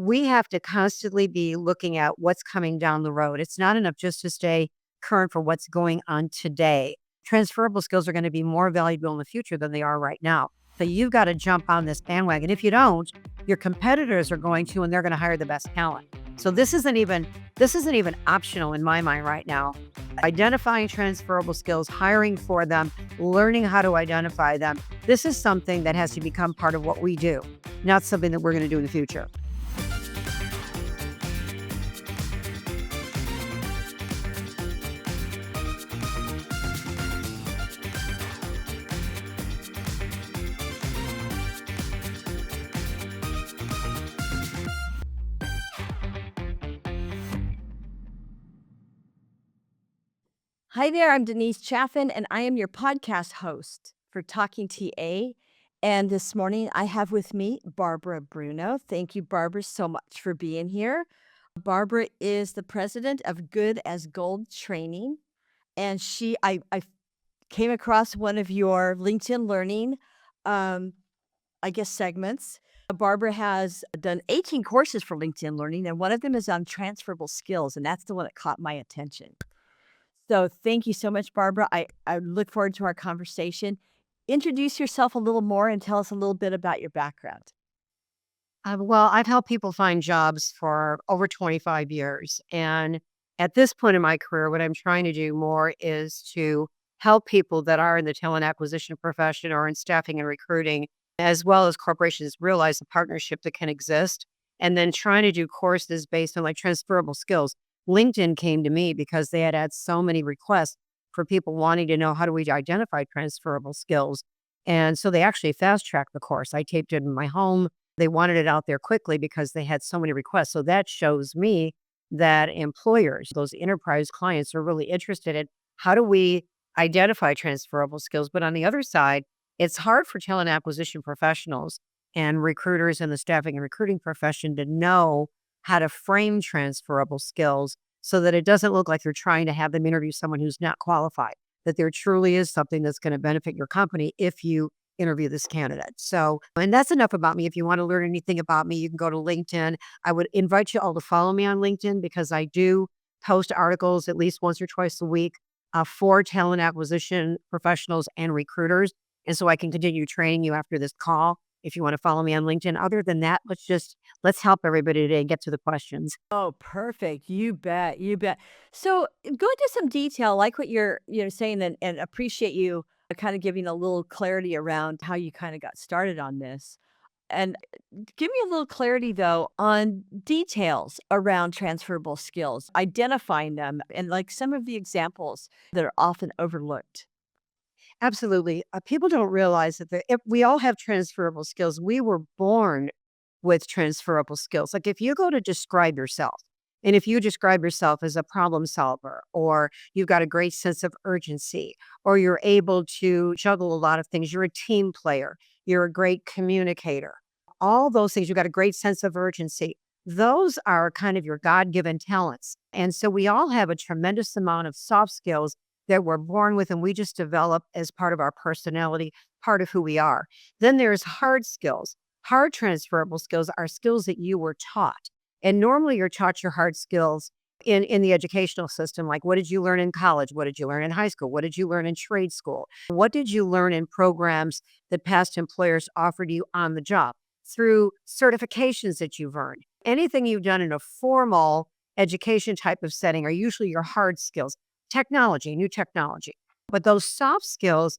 we have to constantly be looking at what's coming down the road. It's not enough just to stay current for what's going on today. Transferable skills are going to be more valuable in the future than they are right now. So you've got to jump on this bandwagon. If you don't, your competitors are going to, and they're going to hire the best talent. So this isn't even optional in my mind right now. Identifying transferable skills, hiring for them, learning how to identify them. This is something that has to become part of what we do, not something that we're going to do in the future. Hi there, I'm Denise Chaffin, and I am your podcast host for Talking TA. And this morning I have with me Barbara Bruno. Thank you, Barbara, so much for being here. Barbara is the president of Good as Gold Training, and I came across one of your LinkedIn Learning, um, segments. Barbara has done 18 courses for LinkedIn Learning, and one of them is on transferable skills, and that's the one that caught my attention. So thank you so much, Barbara. I look forward to our conversation. Introduce yourself a little more and tell us a little bit about your background. Well, I've helped people find jobs for over 25 years. And at this point in my career, what I'm trying to do more is to help people that are in the talent acquisition profession or in staffing and recruiting, as well as corporations, realize the partnership that can exist. And then trying to do courses based on like transferable skills. LinkedIn came to me because they had so many requests for people wanting to know how do we identify transferable skills. And so they actually fast tracked the course. I taped it in my home. They wanted it out there quickly because they had so many requests. So that shows me that employers, those enterprise clients, are really interested in how do we identify transferable skills. But on the other side, it's hard for talent acquisition professionals and recruiters in the staffing and recruiting profession to know how to frame transferable skills so that it doesn't look like you're trying to have them interview someone who's not qualified, that there truly is something that's going to benefit your company if you interview this candidate. So, and that's enough about me. If you want to learn anything about me, you can go to LinkedIn. I would invite you all to follow me on LinkedIn because I do post articles at least once or twice a week for talent acquisition professionals and recruiters. And so I can continue training you after this call if you want to follow me on LinkedIn. Other than that, let's help everybody today and get to the questions. Oh, perfect. You bet. You bet. So go into some detail, like what you're saying, and appreciate you kind of giving a little clarity around how you kind of got started on this. And give me a little clarity though on details around transferable skills, identifying them, and like some of the examples that are often overlooked. Absolutely. People don't realize that if we all have transferable skills. We were born with transferable skills. Like if you go to describe yourself, and if you describe yourself as a problem solver, or you've got a great sense of urgency, or you're able to juggle a lot of things, you're a team player, you're a great communicator, all those things, you've got a great sense of urgency. Those are kind of your God given talents. And so we all have a tremendous amount of soft skills that we're born with and we just develop as part of our personality, part of who we are. Then there's hard skills. Hard transferable skills are skills that you were taught. And normally you're taught your hard skills in the educational system. Like, what did you learn in college? What did you learn in high school? What did you learn in trade school? What did you learn in programs that past employers offered you on the job through certifications that you've earned? Anything you've done in a formal education type of setting are usually your hard skills. Technology, new technology. But those soft skills,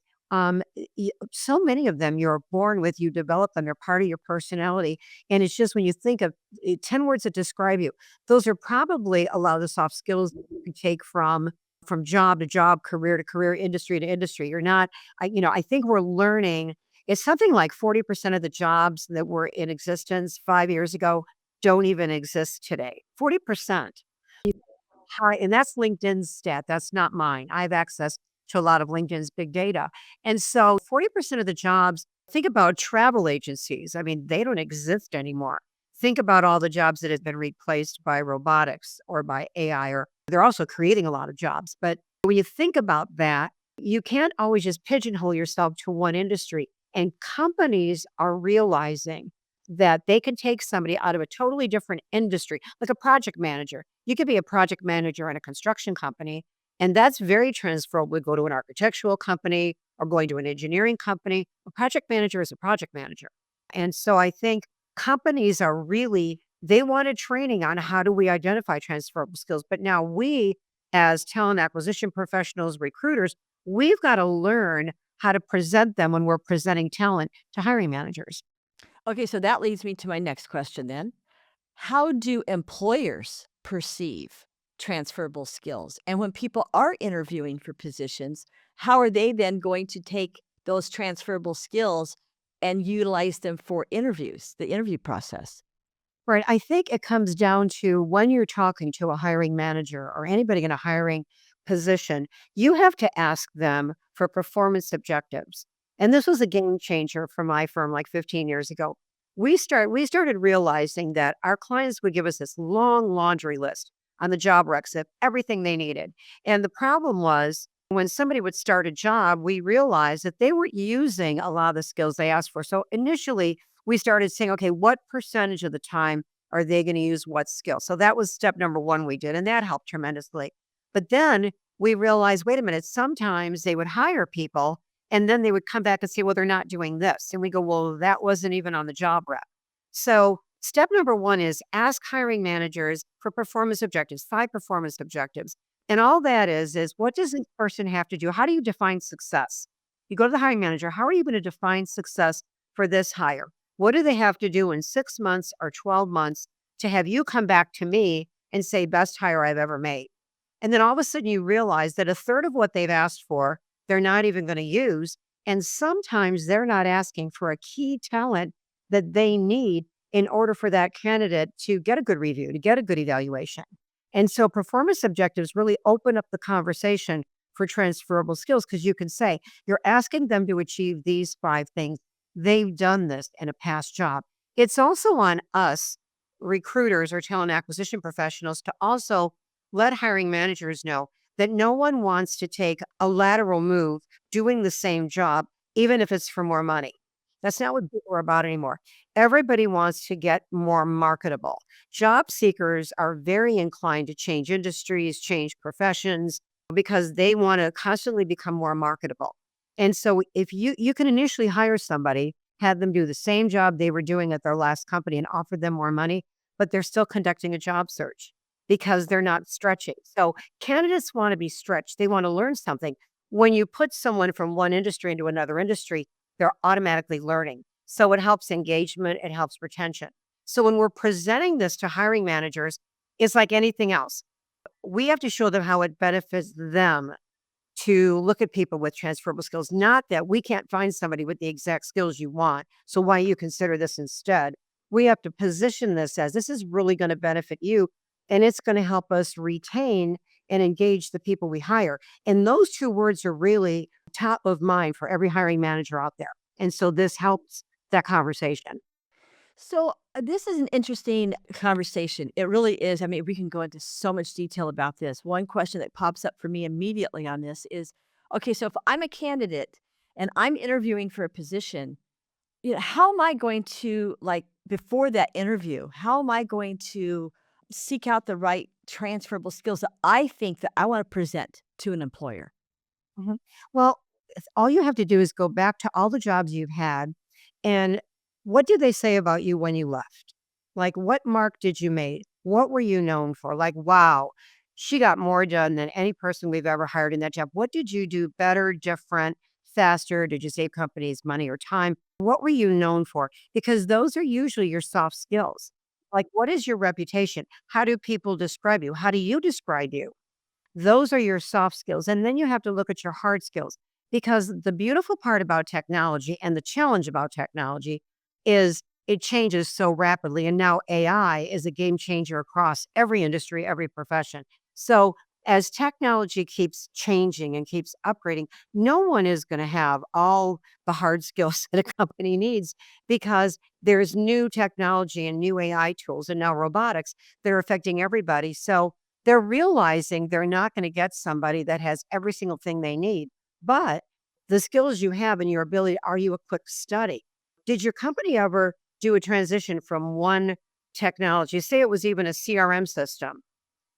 so many of them you're born with, you develop them, they're part of your personality. And it's just when you think of 10 words that describe you, those are probably a lot of the soft skills that you can take from job to job, career to career, industry to industry. You're not, I think we're learning. It's something like 40% of the jobs that were in existence 5 years ago don't even exist today. 40%. High, and that's LinkedIn's stat. That's not mine. I have access to a lot of LinkedIn's big data. And so 40% of the jobs, think about travel agencies. I mean, they don't exist anymore. Think about all the jobs that have been replaced by robotics or by AI, or they're also creating a lot of jobs. But when you think about that, you can't always just pigeonhole yourself to one industry. And companies are realizing that they can take somebody out of a totally different industry, like a project manager. You could be a project manager in a construction company, and that's very transferable. Go to an architectural company or going to an engineering company. A project manager is a project manager. And so I think companies are really, they wanted training on how do we identify transferable skills. But now we, as talent acquisition professionals, recruiters, we've got to learn how to present them when we're presenting talent to hiring managers. Okay, so that leads me to my next question then. How do employers perceive transferable skills? And when people are interviewing for positions, how are they then going to take those transferable skills and utilize them for interviews, the interview process? Right. I think it comes down to when you're talking to a hiring manager or anybody in a hiring position, you have to ask them for performance objectives. And this was a game changer for my firm like 15 years ago. We started realizing that our clients would give us this long laundry list on the job recs of everything they needed. And the problem was when somebody would start a job, we realized that they weren't using a lot of the skills they asked for. So initially we started saying, okay, what percentage of the time are they going to use what skill? So that was step number one we did, and that helped tremendously. But then we realized, wait a minute, sometimes they would hire people and then they would come back and say, well, they're not doing this. And we go, well, that wasn't even on the job rep. So step number one is ask hiring managers for performance objectives, 5 performance objectives. And all that is what does this person have to do? How do you define success? You go to the hiring manager, how are you going to define success for this hire? What do they have to do in 6 months or 12 months to have you come back to me and say, best hire I've ever made? And then all of a sudden you realize that a third of what they've asked for, they're not even going to use. And sometimes they're not asking for a key talent that they need in order for that candidate to get a good review, to get a good evaluation. And so performance objectives really open up the conversation for transferable skills because you can say, you're asking them to achieve these 5 things. They've done this in a past job. It's also on us, recruiters or talent acquisition professionals, to also let hiring managers know that no one wants to take a lateral move doing the same job, even if it's for more money. That's not what people are about anymore. Everybody wants to get more marketable. Job seekers are very inclined to change industries, change professions, because they want to constantly become more marketable. And so if you can initially hire somebody, have them do the same job they were doing at their last company and offer them more money, but they're still conducting a job search because they're not stretching. So candidates want to be stretched. They want to learn something. When you put someone from one industry into another industry, they're automatically learning. So it helps engagement, it helps retention. So when we're presenting this to hiring managers, it's like anything else. We have to show them how it benefits them to look at people with transferable skills, not that we can't find somebody with the exact skills you want. So why you consider this instead? We have to position this as this is really going to benefit you and it's going to help us retain and engage the people we hire. And those 2 words are really top of mind for every hiring manager out there. And so this helps that conversation. So, this is an interesting conversation. It really is. I mean, we can go into so much detail about this. One question that pops up for me immediately on this is okay, so if I'm a candidate and I'm interviewing for a position, how am I going to, like, before that interview, how am I going to seek out the right transferable skills that I think that I want to present to an employer? Mhm. Well, all you have to do is go back to all the jobs you've had and what did they say about you when you left? Like, what mark did you make? What were you known for? Like, wow, she got more done than any person we've ever hired in that job. What did you do better, different, faster? Did you save companies money or time? What were you known for? Because those are usually your soft skills. Like, what is your reputation? How do people describe you? How do you describe you? Those are your soft skills. And then you have to look at your hard skills because the beautiful part about technology and the challenge about technology is it changes so rapidly. And now AI is a game changer across every industry, every profession. So as technology keeps changing and keeps upgrading, no one is going to have all the hard skills that a company needs because there's new technology and new AI tools and now robotics that are affecting everybody. So they're realizing they're not going to get somebody that has every single thing they need. But the skills you have and your ability, are you a quick study? Did your company ever do a transition from one technology? Say it was even a CRM system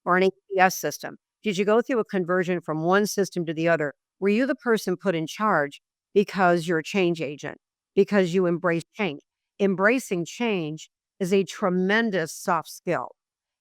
or an ATS system. Did you go through a conversion from one system to the other? Were you the person put in charge because you're a change agent, because you embrace change? Embracing change is a tremendous soft skill.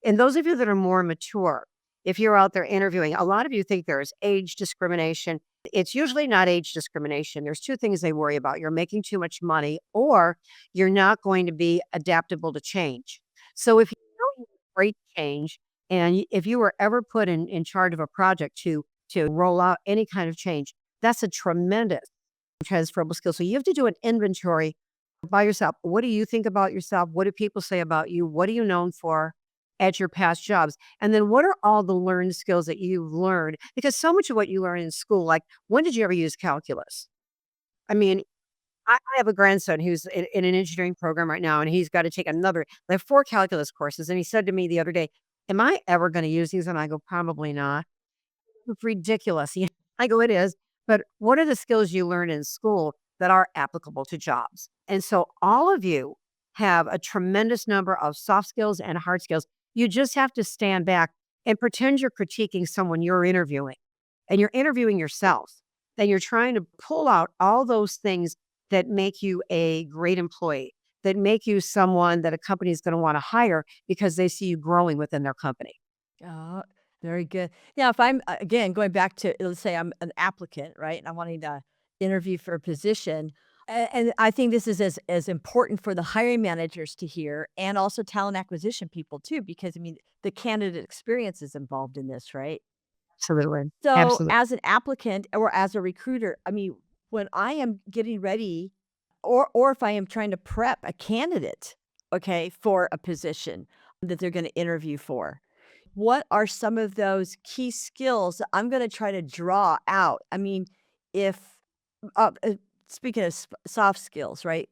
And those of you that are more mature, if you're out there interviewing, a lot of you think there's age discrimination. It's usually not age discrimination. There's two things they worry about. You're making too much money or you're not going to be adaptable to change. So if you know you embrace change, and if you were ever put in charge of a project to roll out any kind of change, that's a tremendous transferable skill. So you have to do an inventory by yourself. What do you think about yourself? What do people say about you? What are you known for at your past jobs? And then what are all the learned skills that you've learned? Because so much of what you learn in school, like when did you ever use calculus? I mean, I have a grandson who's in an engineering program right now, and he's got to take another, like 4 calculus courses. And he said to me the other day, "Am I ever going to use these?" And I go, "Probably not." It's ridiculous. I go, "It is." But what are the skills you learn in school that are applicable to jobs? And so all of you have a tremendous number of soft skills and hard skills. You just have to stand back and pretend you're critiquing someone you're interviewing and you're interviewing yourself. Then you're trying to pull out all those things that make you a great employee, that make you someone that a company is going to want to hire because they see you growing within their company. Oh, very good. Now, if I'm again going back to, let's say I'm an applicant, right? And I'm wanting to interview for a position. And I think this is as important for the hiring managers to hear and also talent acquisition people too, because I mean, the candidate experience is involved in this, right? Absolutely. So, Absolutely. as an applicant or as a recruiter, I mean, when I am getting ready or if I am trying to prep a candidate, okay, for a position that they're going to interview for, what are some of those key skills that I'm gonna try to draw out? I mean, if speaking of soft skills, right?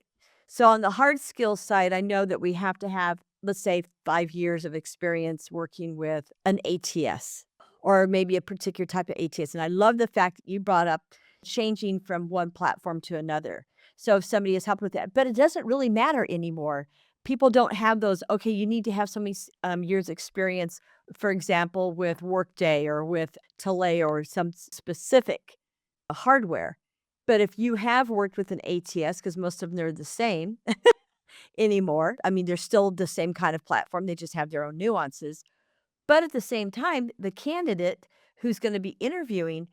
So on the hard skills side, I know that we have to have, let's say, 5 years of experience working with an ATS or maybe a particular type of ATS, and I love the fact that you brought up changing from one platform to another. So if somebody has helped with that, but it doesn't really matter anymore. People don't have those, okay, you need to have so many years experience, for example, with Workday or with Tele or some specific hardware. But if you have worked with an ATS, because most of them are the same anymore, I mean, they're still the same kind of platform, they just have their own nuances. But at the same time, the candidate who's going to be interviewing,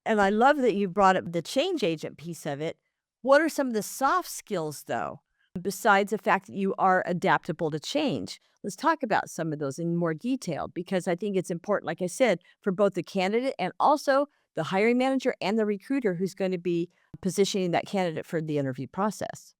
and I love that you brought up the change agent piece of it. What are some of the soft skills, though, besides the fact that you are adaptable to change? Let's talk about some of those in more detail because I think it's important, like I said, for both the candidate and also the hiring manager and the recruiter who's going to be positioning that candidate for the interview process.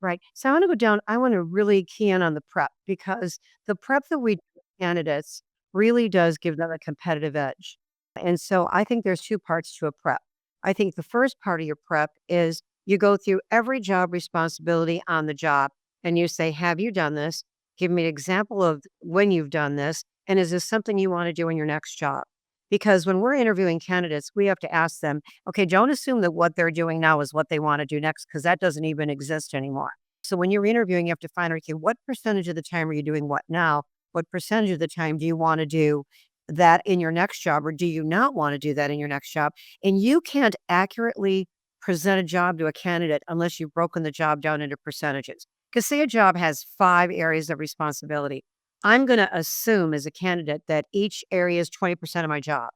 Right. So I want to go down, I want to really key in on the prep because the prep that we do with candidates really does give them a competitive edge. And so I think there's two parts to a prep. I think the first part of your prep is you go through every job responsibility on the job and you say, "Have you done this? Give me an example of when you've done this. And is this something you want to do in your next job?" Because when we're interviewing candidates, we have to ask them, okay, don't assume that what they're doing now is what they want to do next because that doesn't even exist anymore. So when you're interviewing, you have to find, okay, what percentage of the time are you doing what now? What percentage of the time do you want to do that in your next job, or do you not want to do that in your next job? And you can't accurately present a job to a candidate unless you've broken the job down into percentages. Because say a job has 5 areas of responsibility. I'm going to assume as a candidate that each area is 20% of my job.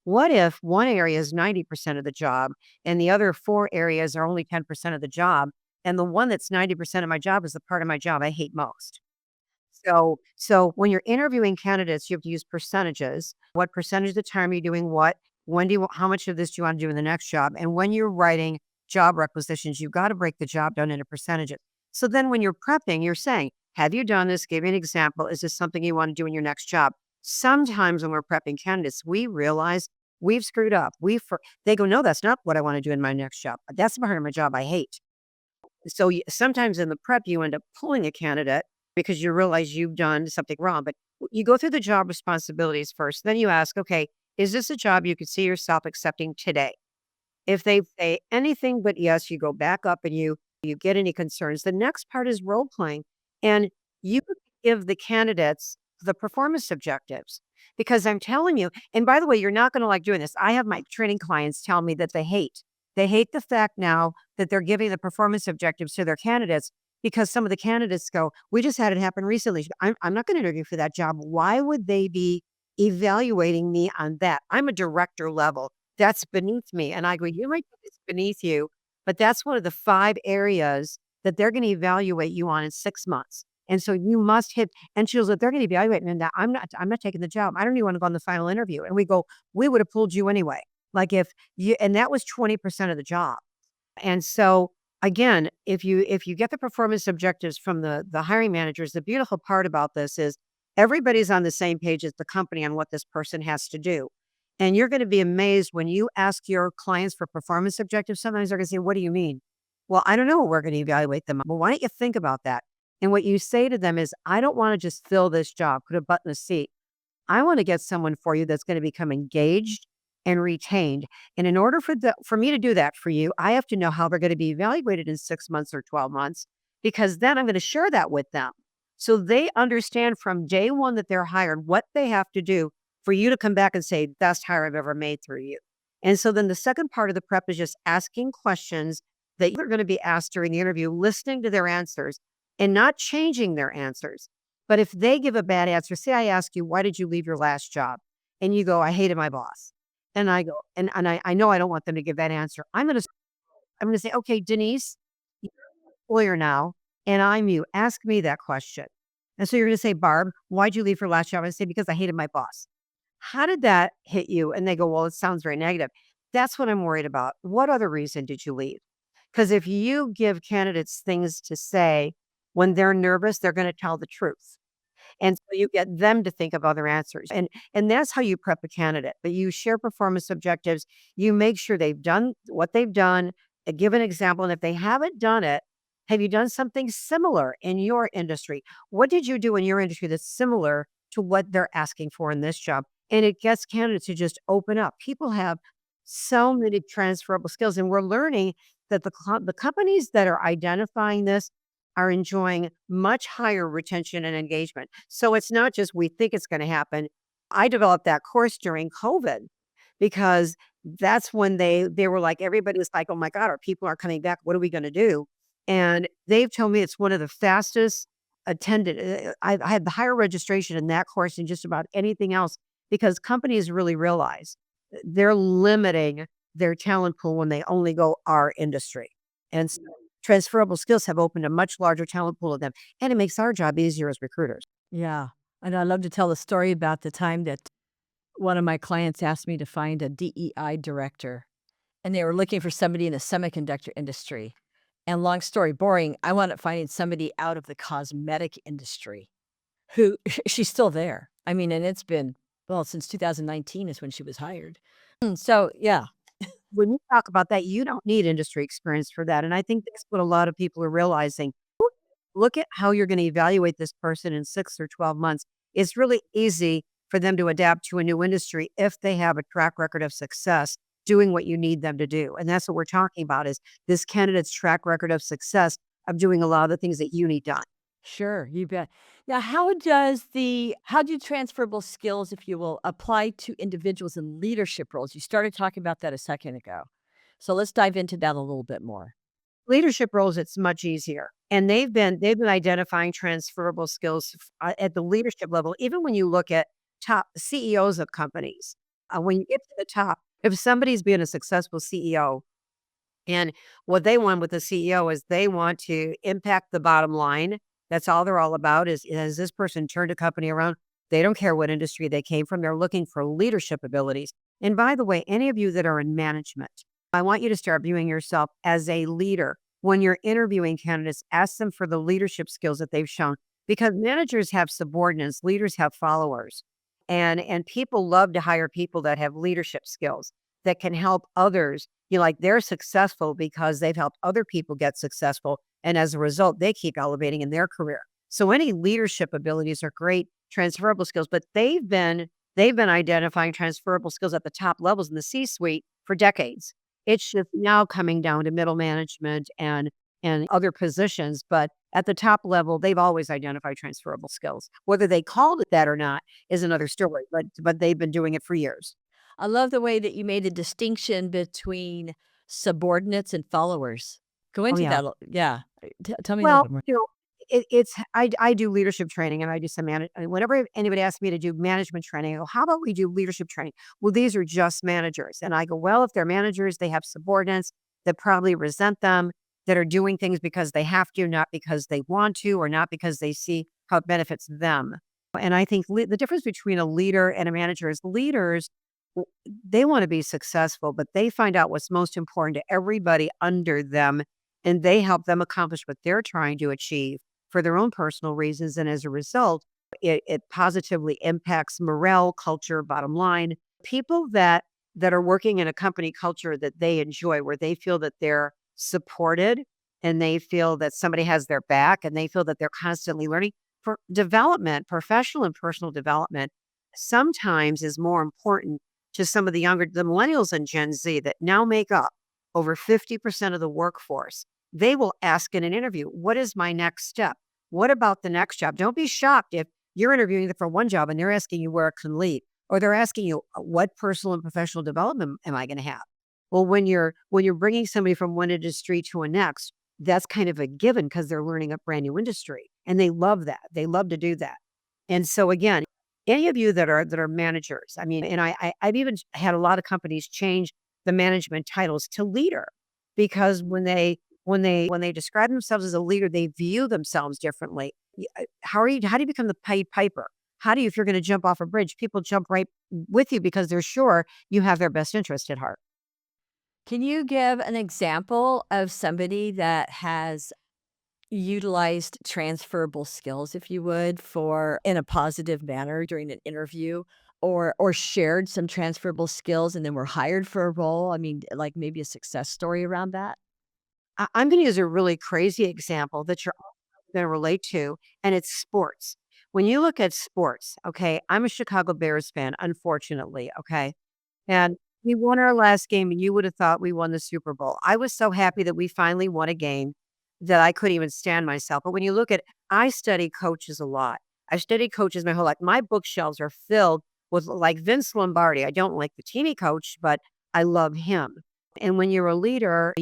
What if one area is 90% of the job and the other 4 areas are only 10% of the job? And the one that's 90% of my job is the part of my job I hate most. So when you're interviewing candidates, you have to use percentages. What percentage of the time are you doing what? When do you how much of this do you want to do in the next job? And when you're writing job requisitions, you've got to break the job down into percentages. So then when you're prepping, you're saying, "Have you done this? Give me an example. Is this something you want to do in your next job?" Sometimes when we're prepping candidates, we realize we've screwed up. They go, "No, that's not what I want to do in my next job. That's the part of my job I hate." So sometimes in the prep, you end up pulling a candidate because you realize you've done something wrong. But you go through the job responsibilities first. Then you ask, okay, is this a job you could see yourself accepting today? If they say anything but yes, you go back up and you you get any concerns. The next part is role playing. And you give the candidates the performance objectives because I'm telling you, and by the way, you're not going to like doing this. I have my training clients tell me that they hate the fact now that they're giving the performance objectives to their candidates because some of the candidates go, we just had it happen recently. I'm not going to interview for that job. Why would they be evaluating me on that? I'm a director level. That's beneath me. And I go, you might think it's beneath you, but that's one of the 5 areas that they're gonna evaluate you on in 6 months. And so you must hit and she goes, "If they're gonna evaluate me on that, I'm not taking the job. I don't even wanna go on the final interview." And we go, "We would have pulled you anyway." Like if you and that was 20% of the job. And so, again, if you get the performance objectives from the hiring managers, the beautiful part about this is everybody's on the same page as the company on what this person has to do. And you're gonna be amazed when you ask your clients for performance objectives, sometimes they're gonna say, "What do you mean?" "Well, I don't know. We're gonna evaluate them." "Well, why don't you think about that?" And what you say to them is, "I don't wanna just fill this job, put a butt in a seat. I want to get someone for you that's going to become engaged and retained. And in order for me to do that for you, I have to know how they're going to be evaluated in 6 months or 12 months, because then I'm going to share that with them. So they understand from day one that they're hired what they have to do for you to come back and say, best hire I've ever made through you. And so then the second part of the prep is just asking questions that you're going to be asked during the interview, listening to their answers and not changing their answers. But if they give a bad answer, say I ask you, why did you leave your last job? And you go, I hated my boss. And I go, and I know I don't want them to give that answer. I'm gonna say, okay, Denise, you're a lawyer now, and I'm you. Ask me that question. And so you're gonna say, Barb, why'd you leave your last job? I say, because I hated my boss. How did that hit you? And they go, well, it sounds very negative. That's what I'm worried about. What other reason did you leave? Because if you give candidates things to say when they're nervous, they're going to tell the truth. And so you get them to think of other answers. And that's how you prep a candidate. But you share performance objectives. You make sure they've done what they've done, give an example. And if they haven't done it, have you done something similar in your industry? What did you do in your industry that's similar to what they're asking for in this job? And it gets candidates to just open up. People have so many transferable skills, and we're learning that the companies that are identifying this are enjoying much higher retention and engagement. So it's not just we think it's going to happen. I developed that course during COVID because that's when they were like everybody was like, "Oh my god, our people are coming back. What are we going to do?" And they've told me it's one of the fastest attended. I had the higher registration in that course than just about anything else because companies really realize they're limiting their talent pool when they only go our industry. And so transferable skills have opened a much larger talent pool of them, and it makes our job easier as recruiters. Yeah. And I love to tell the story about the time that one of my clients asked me to find a DEI director, and they were looking for somebody in the semiconductor industry. And long story boring, I wound up finding somebody out of the cosmetic industry who she's still there. I mean, and it's been, well, since 2019 is when she was hired. So, yeah. When you talk about that, you don't need industry experience for that, and I think that's what a lot of people are realizing. Look at how you're gonna evaluate this person in 6 or 12 months. It's really easy for them to adapt to a new industry if they have a track record of success doing what you need them to do, and that's what we're talking about is this candidate's track record of success of doing a lot of the things that you need done. Sure, you bet. Now, how do transferable skills, if you will, apply to individuals in leadership roles? You started talking about that a second ago. So let's dive into that a little bit more. Leadership roles, it's much easier, and they've been identifying transferable skills at the leadership level, even when you look at top CEOs of companies. When you get to the top, if somebody's been a successful CEO and what they want with the CEO is they want to impact the bottom line. That's all they're all about is has this person turned a company around? They don't care what industry they came from. They're looking for leadership abilities. And by the way, any of you that are in management, I want you to start viewing yourself as a leader. When you're interviewing candidates, ask them for the leadership skills that they've shown because managers have subordinates, leaders have followers. And people love to hire people that have leadership skills that can help others. Like they're successful because they've helped other people get successful. And as a result, they keep elevating in their career. So any leadership abilities are great transferable skills, but they've been identifying transferable skills at the top levels in the C-suite for decades. It's just now coming down to middle management and and other positions. But at the top level, they've always identified transferable skills. Whether they called it that or not is another story, but they've been doing it for years. I love the way that you made a distinction between subordinates and followers. Go Oh into yeah. that. Yeah. Tell me a little Well, bit more. it's I do leadership training and I do some whenever anybody asks me to do management training, I go, how about we do leadership training? Well, these are just managers. And I go, well, if they're managers, they have subordinates that probably resent them, that are doing things because they have to, not because they want to, or not because they see how it benefits them. And I think the difference between a leader and a manager is leaders, they want to be successful, but they find out what's most important to everybody under them and they help them accomplish what they're trying to achieve for their own personal reasons. And as a result, it positively impacts morale, culture, bottom line. People that are working in a company culture that they enjoy, where they feel that they're supported and they feel that somebody has their back and they feel that they're constantly learning for development, professional and personal development, sometimes is more important to some of the millennials and Gen Z that now make up over 50% of the workforce. They will ask in an interview, what is my next step? What about the next job? Don't be shocked if you're interviewing for one job and they're asking you where it can lead, or they're asking you, what personal and professional development am I going to have? Well, when you're bringing somebody from one industry to a next, that's kind of a given because they're learning a brand new industry, and they love that. They love to do that. And so again, any of you that are managers, I mean, and I've even had a lot of companies change the management titles to leader because when they describe themselves as a leader, they view themselves differently. How do you become the Pied Piper? How do you, if you're going to jump off a bridge, people jump right with you because they're sure you have their best interest at heart. Can you give an example of somebody that has utilized transferable skills, if you would, for in a positive manner during an interview or shared some transferable skills and then were hired for a role? I mean, like maybe a success story around that? I'm going to use a really crazy example that you're going to relate to, and it's sports. When you look at sports, okay, I'm a Chicago Bears fan, unfortunately, okay, and we won our last game, and you would have thought we won the Super Bowl. I was so happy that we finally won a game that I couldn't even stand myself. But when you look at, I study coaches a lot. I've studied coaches my whole life. My bookshelves are filled with like Vince Lombardi. I don't like the team he coached, but I love him. And when you're a leader,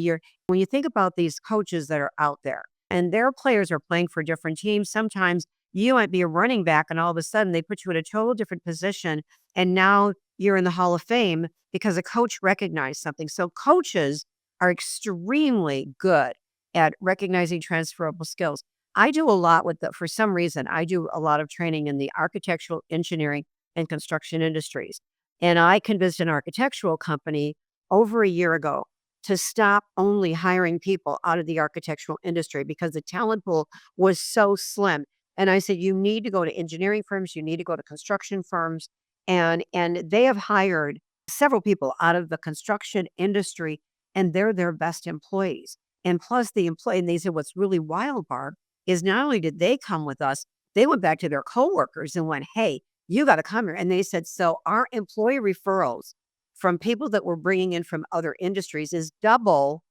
when you think about these coaches that are out there and their players are playing for different teams, sometimes you might be a running back and all of a sudden they put you in a total different position. And now you're in the Hall of Fame because a coach recognized something. So coaches are extremely good at recognizing transferable skills. I do a lot with for some reason, I do a lot of training in the architectural, engineering, and construction industries. And I convinced an architectural company over a year ago to stop only hiring people out of the architectural industry because the talent pool was so slim. And I said, you need to go to engineering firms, you need to go to construction firms. And they have hired several people out of the construction industry, and they're their best employees. And plus the employee, and they said, what's really wild, Barb, is not only did they come with us, they went back to their coworkers and went, hey, you got to come here. And they said, so our employee referrals from people that we're bringing in from other industries is double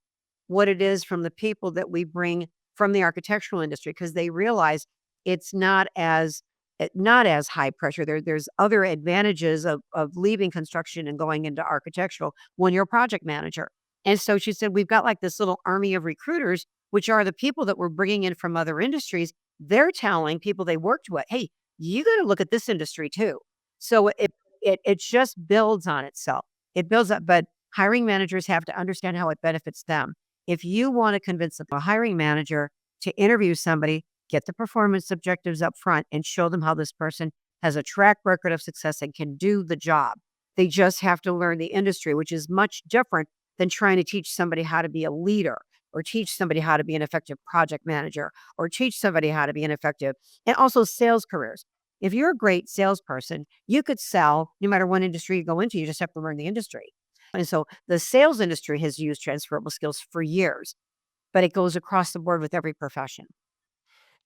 what it is from the people that we bring from the architectural industry because they realize it's not as high pressure. There's other advantages of leaving construction and going into architectural when you're a project manager. And so she said, we've got like this little army of recruiters, which are the people that we're bringing in from other industries. They're telling people they worked with, hey, you got to look at this industry too. So it just builds on itself. It builds up, but hiring managers have to understand how it benefits them. If you want to convince a hiring manager to interview somebody, get the performance objectives up front and show them how this person has a track record of success and can do the job. They just have to learn the industry, which is much different than trying to teach somebody how to be a leader or teach somebody how to be an effective project manager or teach somebody how to be an effective and also sales careers. If you're a great salesperson, you could sell no matter what industry you go into. You just have to learn the industry. And so the sales industry has used transferable skills for years, but it goes across the board with every profession.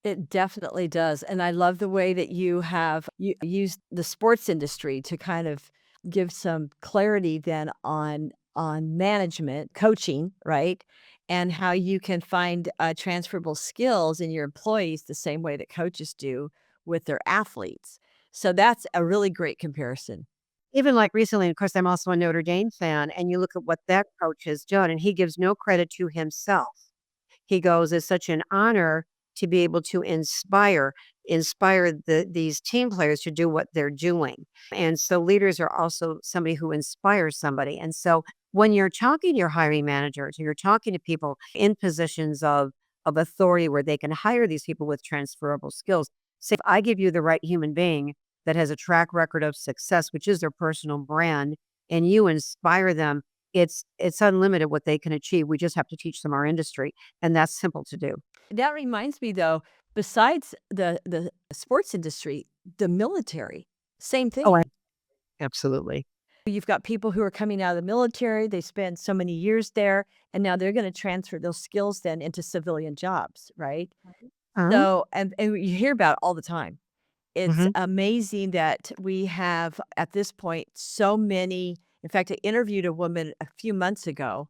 It definitely does, and I love the way that you have used the sports industry to kind of give some clarity then on management, coaching, right? and how you can find transferable skills in your employees the same way that coaches do with their athletes. So that's a really great comparison. Even like recently, of course, I'm also a Notre Dame fan, and you look at what that coach has done, and he gives no credit to himself. He goes, "It's such an honor to be able to inspire these team players to do what they're doing." And so leaders are also somebody who inspires somebody. And so when you're talking to your hiring managers, or you're talking to people in positions of authority where they can hire these people with transferable skills, say if I give you the right human being that has a track record of success, which is their personal brand, and you inspire them, it's unlimited what they can achieve. We just have to teach them our industry, and that's simple to do. That reminds me though, besides the sports industry, the military, same Oh, thing. absolutely. You've got people who are coming out of the military, they spend so many years there, and now they're gonna transfer those skills then into civilian jobs, right? Uh-huh. So and you hear about it all the time. It's Mhm. amazing that we have, at this point, so many. In fact, I interviewed a woman a few months ago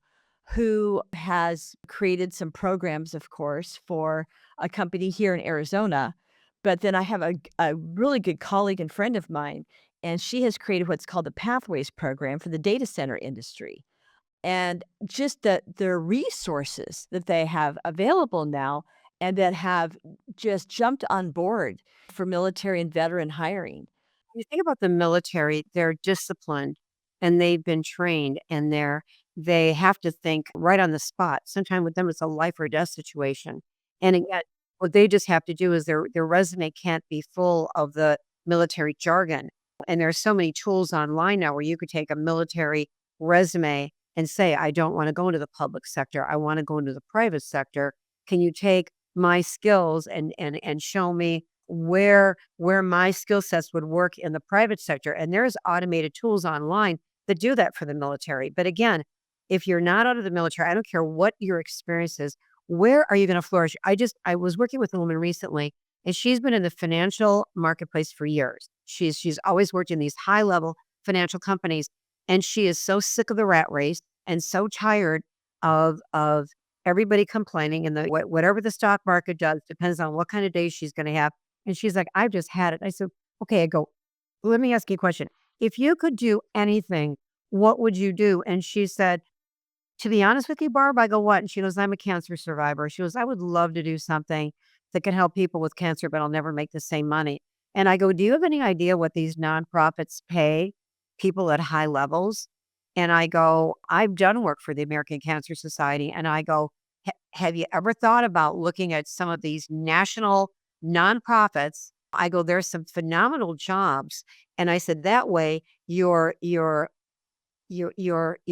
who has created some programs, of course, for a company here in Arizona. But then I have a really good colleague and friend of mine, and she has created what's called the Pathways program for the data center industry. And just the resources that they have available now and that have just jumped on board for military and veteran hiring. You think about the military, they're disciplined and they've been trained and they have to think right on the spot. Sometimes with them it's a life or death situation. And again, what they just have to do is their resume can't be full of the military jargon. And there's so many tools online now where you could take a military resume and say, I don't want to go into the public sector. I want to go into the private sector. Can you take my skills and show me where my skill sets would work in the private sector? And there's automated tools online that do that for the military. But again, if you're not out of the military, I don't care what your experience is, where are you going to flourish? I was working with a woman recently, and she's been in the financial marketplace for years. She's always worked in these high level financial companies, and she is so sick of the rat race and so tired of everybody complaining, and whatever the stock market does depends on what kind of day she's going to have. And she's like, "I've just had it." I said, "Okay." I go, "Let me ask you a question. If you could do anything, what would you do?" And she said, "To be honest with you, Barb," I go, "What?" And she goes, "I'm a cancer survivor." She goes, "I would love to do something that can help people with cancer, but I'll never make the same money." And I go, "Do you have any idea what these nonprofits pay people at high levels?" And I go, "I've done work for the American Cancer Society." And I go, Have you ever thought about looking at some of these national nonprofits?" I go, "There's some phenomenal jobs." And I said, "That way you're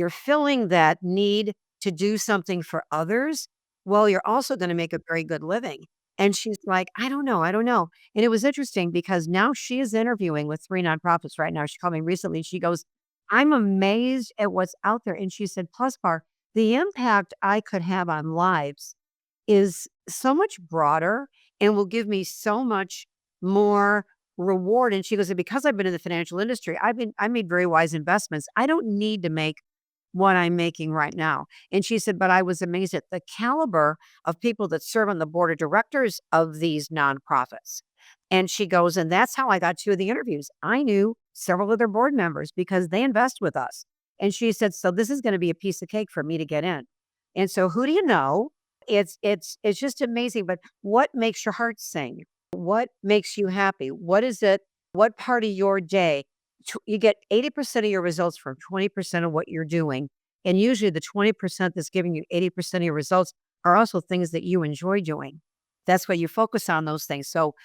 filling that need to do something for others, well, you're also gonna make a very good living." And she's like, I don't know." And it was interesting because now she is interviewing with 3 nonprofits right now. She called me recently, and she goes, "I'm amazed at what's out there." And she said, "Plus, Bar, the impact I could have on lives is so much broader and will give me so much more reward." And she goes, "And because I've been in the financial industry, I made very wise investments. I don't need to make what I'm making right now." And she said, "But I was amazed at the caliber of people that serve on the board of directors of these nonprofits." And she goes, "And that's how I got 2 of the interviews. I knew several of their board members because they invest with us." And she said, "So this is gonna be a piece of cake for me to get in." And so who do you know? It's just amazing. But what makes your heart sing? What makes you happy? What is it? What part of your day? You get 80% of your results from 20% of what you're doing. And usually the 20% that's giving you 80% of your results are also things that you enjoy doing. That's why you focus on those things. So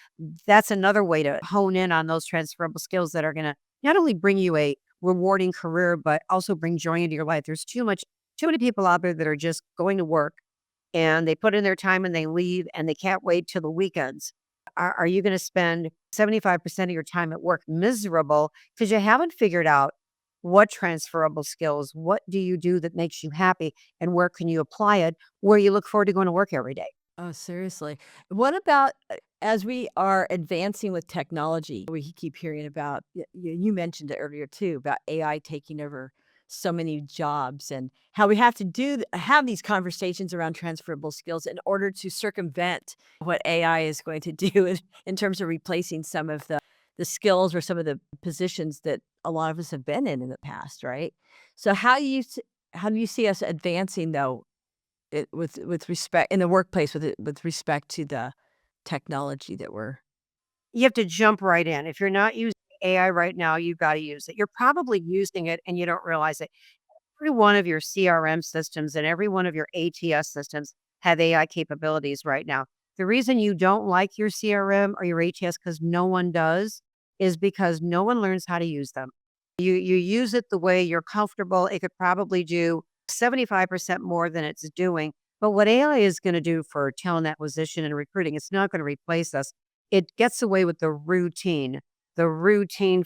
that's another way to hone in on those transferable skills that are going to not only bring you a rewarding career, but also bring joy into your life. There's too many people out there that are just going to work and they put in their time and they leave and they can't wait till the weekends. Are you going to spend 75% of your time at work miserable because you haven't figured out what transferable skills, what do you do that makes you happy, and where can you apply it where you look forward to going to work every day? Oh, seriously. What about as we are advancing with technology, we keep hearing about, you mentioned it earlier too, about AI taking over so many jobs and how we have to have these conversations around transferable skills in order to circumvent what AI is going to do in terms of replacing some of the skills or some of the positions that a lot of us have been in the past, right? So how do you see us advancing though with respect in the workplace with respect to the technology that we're You have to jump right in. If you're not using AI right now, you've got to use it. You're probably using it and you don't realize it. Every one of your CRM systems and every one of your ATS systems have AI capabilities right now. The reason you don't like your CRM or your ATS because no one does is because no one learns how to use them. You use it the way you're comfortable. It could probably do 75% more than it's doing. But what AI is going to do for talent acquisition and recruiting, it's not going to replace us. It gets away with the routine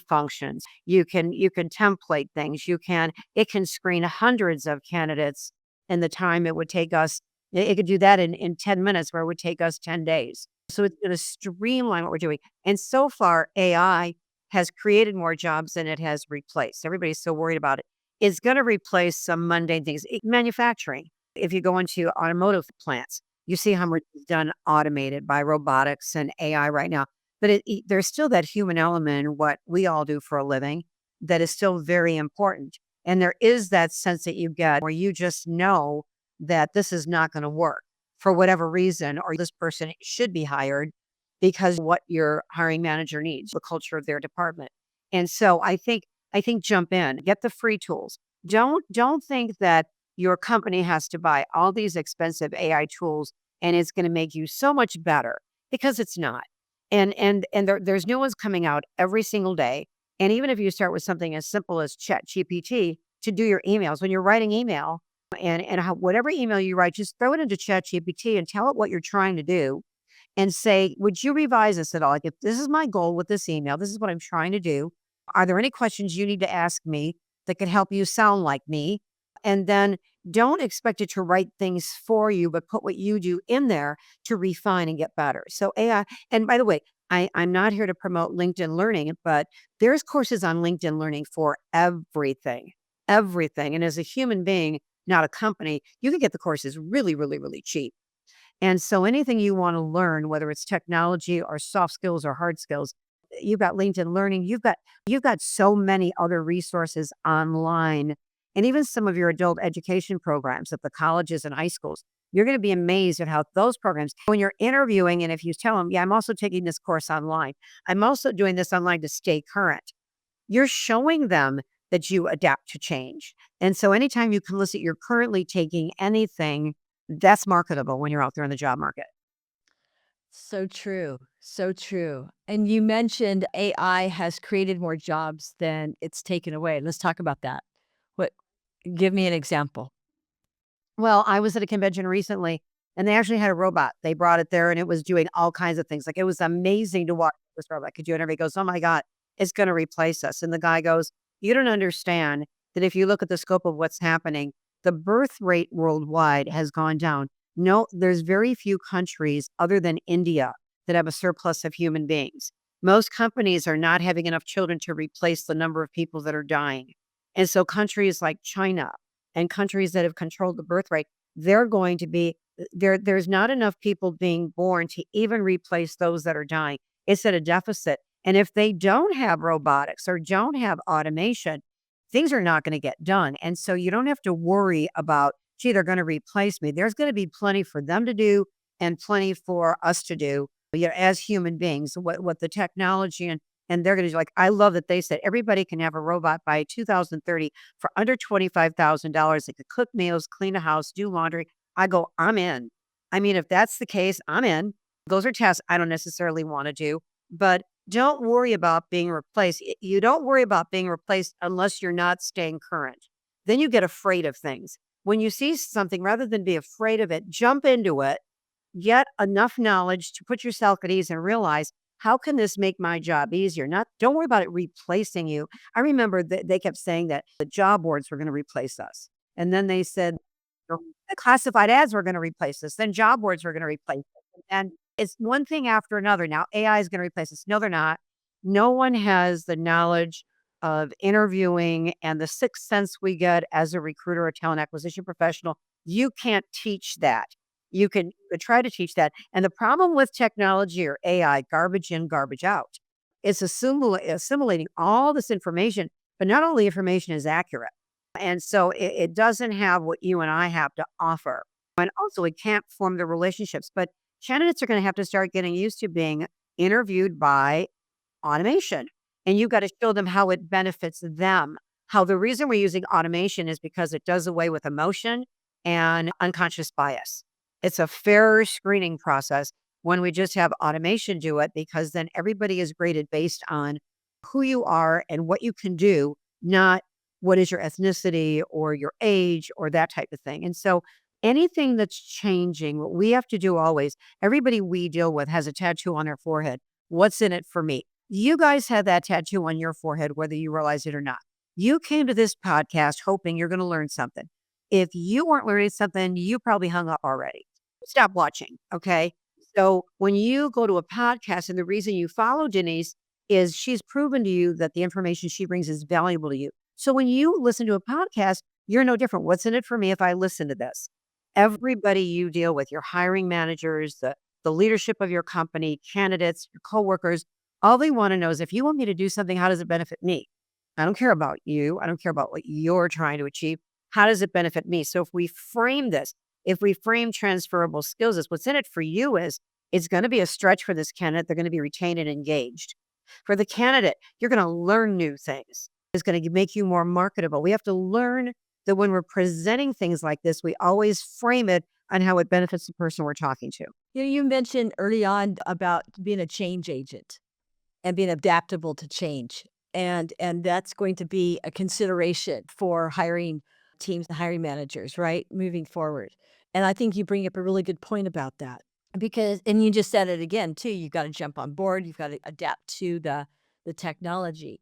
functions. You can template things. It can screen hundreds of candidates in the time it would take us. It could do that in 10 minutes where it would take us 10 days. So it's going to streamline what we're doing. And so far, AI has created more jobs than it has replaced. Everybody's so worried about it. It's going to replace some mundane things. Manufacturing. If you go into automotive plants, you see how much is done automated by robotics and AI right now. But there's still that human element in what we all do for a living that is still very important. And there is that sense that you get where you just know that this is not going to work for whatever reason, or this person should be hired because what your hiring manager needs, the culture of their department. And so I think jump in, get the free tools. Don't think that your company has to buy all these expensive AI tools and it's going to make you so much better because it's not. And there's new ones coming out every single day. And even if you start with something as simple as Chat GPT to do your emails, when you're writing email and whatever email you write, just throw it into Chat GPT and tell it what you're trying to do and say, would you revise this at all? Like, if this is my goal with this email, this is what I'm trying to do. Are there any questions you need to ask me that could help you sound like me? And then don't expect it to write things for you, but put what you do in there to refine and get better. So AI, and by the way, I'm not here to promote LinkedIn Learning, but there's courses on LinkedIn Learning for everything, everything. And as a human being, not a company, you can get the courses really, really, really cheap. And so anything you want to learn, whether it's technology or soft skills or hard skills, you've got LinkedIn Learning, you've got so many other resources online and even some of your adult education programs at the colleges and high schools. You're going to be amazed at how those programs, when you're interviewing, and if you tell them, yeah, I'm also taking this course online, I'm also doing this online to stay current, you're showing them that you adapt to change. And so anytime you can list that you're currently taking anything, that's marketable when you're out there in the job market. so true, so true. And you mentioned AI has created more jobs than it's taken away. Let's talk about that. What Give me an example. Well, I was at a convention recently and they actually had a robot. They brought it there and it was doing all kinds of things. Like, it was amazing to watch this robot could do. And everybody goes, oh my God, it's going to replace us. And the guy goes, you don't understand that if you look at the scope of what's happening, the birth rate worldwide has gone down. No, there's very few countries other than India that have a surplus of human beings. Most companies are not having enough children to replace the number of people that are dying. And so countries like China and countries that have controlled the birth rate, they're going to be there's not enough people being born to even replace those that are dying. It's at a deficit. And if they don't have robotics or don't have automation, things are not going to get done. And so you don't have to worry about, gee, they're going to replace me. There's going to be plenty for them to do and plenty for us to do, as human beings, what the technology and they're going to do. Like, I love that they said everybody can have a robot by 2030 for under $25,000. It could cook meals, clean a house, do laundry. I go, I'm in. I mean, if that's the case, I'm in. Those are tasks I don't necessarily want to do, but don't worry about being replaced. You don't worry about being replaced unless you're not staying current. Then you get afraid of things. When you see something, rather than be afraid of it, jump into it, get enough knowledge to put yourself at ease and realize, how can this make my job easier? Not don't worry about it replacing you. I remember that they kept saying that the job boards were going to replace us. And then they said the classified ads were going to replace us. Then job boards were going to replace us. And it's one thing after another. Now AI is going to replace us. No, they're not. No one has the knowledge of interviewing and the sixth sense we get as a recruiter or talent acquisition professional, you can't teach that. You could try to teach that. And the problem with technology or AI, garbage in, garbage out, it's assimilating all this information, but not all the information is accurate. And so it doesn't have what you and I have to offer. And also, it can't form the relationships. But candidates are going to have to start getting used to being interviewed by automation. And you've got to show them how it benefits them. How the reason we're using automation is because it does away with emotion and unconscious bias. It's a fairer screening process when we just have automation do it because then everybody is graded based on who you are and what you can do, not what is your ethnicity or your age or that type of thing. And so anything that's changing, what we have to do always, everybody we deal with has a tattoo on their forehead. What's in it for me? You guys had that tattoo on your forehead, whether you realize it or not. You came to this podcast hoping you're going to learn something. If you weren't learning something, you probably hung up already. Stop watching. Okay. So when you go to a podcast, and the reason you follow Denise is she's proven to you that the information she brings is valuable to you. So when you listen to a podcast, you're no different. What's in it for me if I listen to this? Everybody you deal with, your hiring managers, the leadership of your company, candidates, your coworkers, all they want to know is if you want me to do something, how does it benefit me? I don't care about you. I don't care about what you're trying to achieve. How does it benefit me? So if we frame this, if we frame transferable skills as what's in it for you is it's going to be a stretch for this candidate. They're going to be retained and engaged. For the candidate, you're going to learn new things. It's going to make you more marketable. We have to learn that when we're presenting things like this, we always frame it on how it benefits the person we're talking to. You mentioned early on about being a change agent and being adaptable to change. And that's going to be a consideration for hiring teams and hiring managers, right? Moving forward. And I think you bring up a really good point about that. Because and you just said it again too, you've got to jump on board, you've got to adapt to the technology.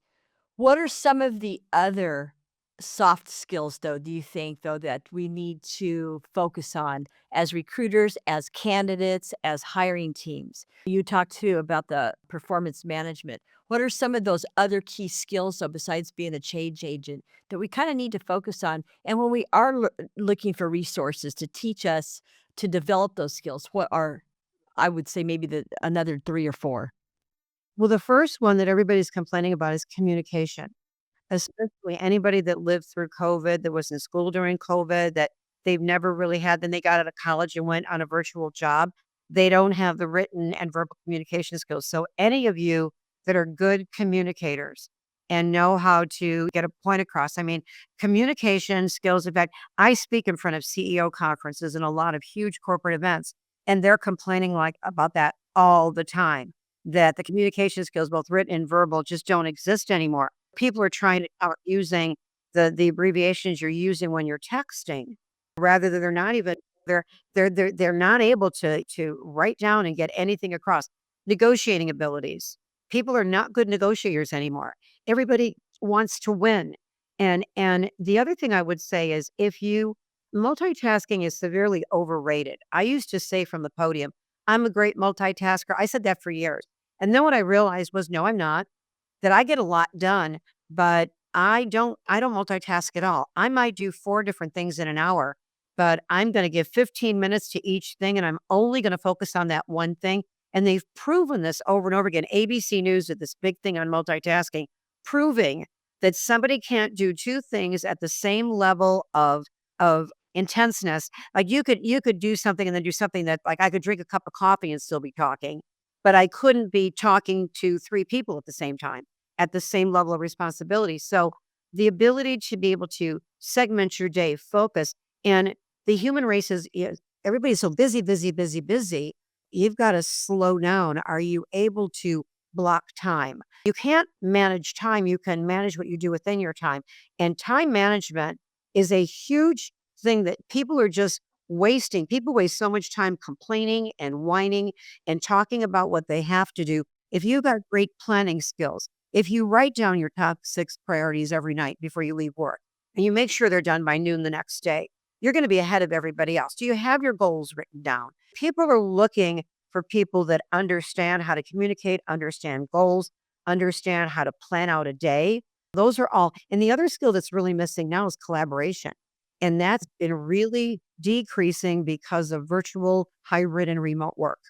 What are some of the other soft skills, though, do you think, though, that we need to focus on as recruiters, as candidates, as hiring teams? You talked too about the performance management. What are some of those other key skills, though, besides being a change agent, that we kind of need to focus on? And when we are looking for resources to teach us to develop those skills, what are, I would say, maybe another three or four? Well, the first one that everybody's complaining about is communication. Especially anybody that lived through COVID, that was in school during COVID, that they've never really had then they got out of college and went on a virtual job. They don't have the written and verbal communication skills. So any of you that are good communicators and know how to get a point across. I mean, communication skills. In fact, I speak in front of CEO conferences and a lot of huge corporate events, and they're complaining like about that all the time, that the communication skills, both written and verbal, just don't exist anymore. People are trying to are using the abbreviations you're using when you're texting, rather than they're not even they're not able to write down and get anything across. Negotiating abilities. People are not good negotiators anymore. Everybody wants to win. And the other thing I would say is if you multitasking is severely overrated. I used to say from the podium, I'm a great multitasker. I said that for years. And then what I realized was no, I'm not, that I get a lot done, but I don't multitask at all. I might do 4 different things in an hour, but I'm gonna give 15 minutes to each thing, and I'm only gonna focus on that one thing, and they've proven this over and over again. ABC News did this big thing on multitasking, proving that somebody can't do 2 things at the same level of intenseness. Like, you could do something and then do something that like, I could drink a cup of coffee and still be talking, but I couldn't be talking to 3 people at the same time, at the same level of responsibility. So the ability to be able to segment your day, focus, and the human race is everybody's so busy, busy, busy, busy. You've got to slow down. Are you able to block time? You can't manage time. You can manage what you do within your time. And time management is a huge thing that people are just wasting. People waste so much time complaining and whining and talking about what they have to do. If you've got great planning skills, if you write down your top 6 priorities every night before you leave work and you make sure they're done by noon the next day, you're going to be ahead of everybody else. Do you have your goals written down? People are looking for people that understand how to communicate, understand goals, understand how to plan out a day. Those are all. And the other skill that's really missing now is collaboration. And that's been really decreasing because of virtual, hybrid, and remote work.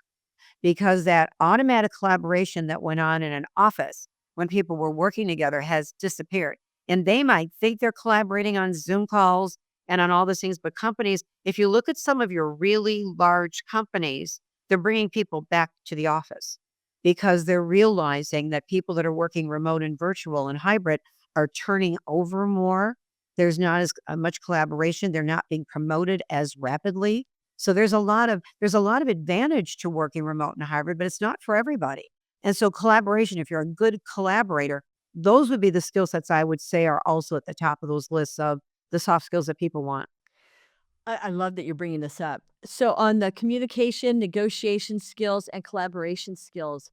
Because that automatic collaboration that went on in an office when people were working together has disappeared. And they might think they're collaborating on Zoom calls and on all those things, but companies, if you look at some of your really large companies, they're bringing people back to the office because they're realizing that people that are working remote and virtual and hybrid are turning over more. There's not as much collaboration. They're not being promoted as rapidly. So there's a lot of advantage to working remote and hybrid, but it's not for everybody. And so collaboration, if you're a good collaborator, those would be the skill sets I would say are also at the top of those lists of the soft skills that people want. I love that you're bringing this up. So, on the communication, negotiation skills, and collaboration skills,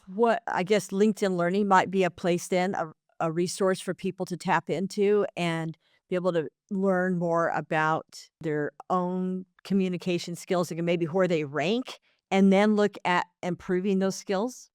what I guess LinkedIn Learning might be a place then, a resource for people to tap into and be able to learn more about their own communication skills and maybe where they rank and then look at improving those skills.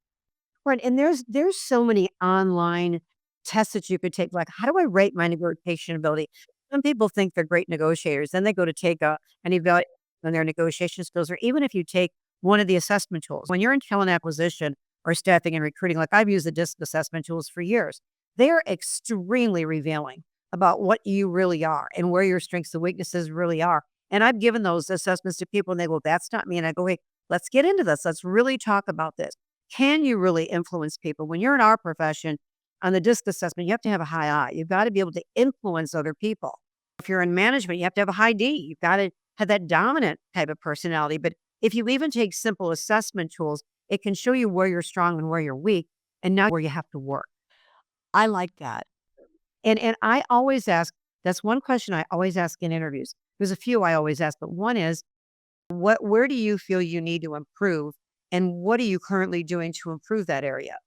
Right, and there's so many online tests that you could take, like, how do I rate my negotiation ability? Some people think they're great negotiators, then they go to take an evaluation on their negotiation skills, or even if you take one of the assessment tools. When you're in talent acquisition or staffing and recruiting, like I've used the DISC assessment tools for years, they are extremely revealing about what you really are and where your strengths and weaknesses really are. And I've given those assessments to people and they go, "That's not me." And I go, "Hey, let's get into this. Let's really talk about this. Can you really influence people?" When you're in our profession, on the DISC assessment, you have to have a high I. You've got to be able to influence other people. If you're in management, you have to have a high D. You've got to have that dominant type of personality. But if you even take simple assessment tools, it can show you where you're strong and where you're weak, and now where you have to work. I like that. And I always ask, that's one question I always ask in interviews. There's a few I always ask, but one is, where do you feel you need to improve? And what are you currently doing to improve that area?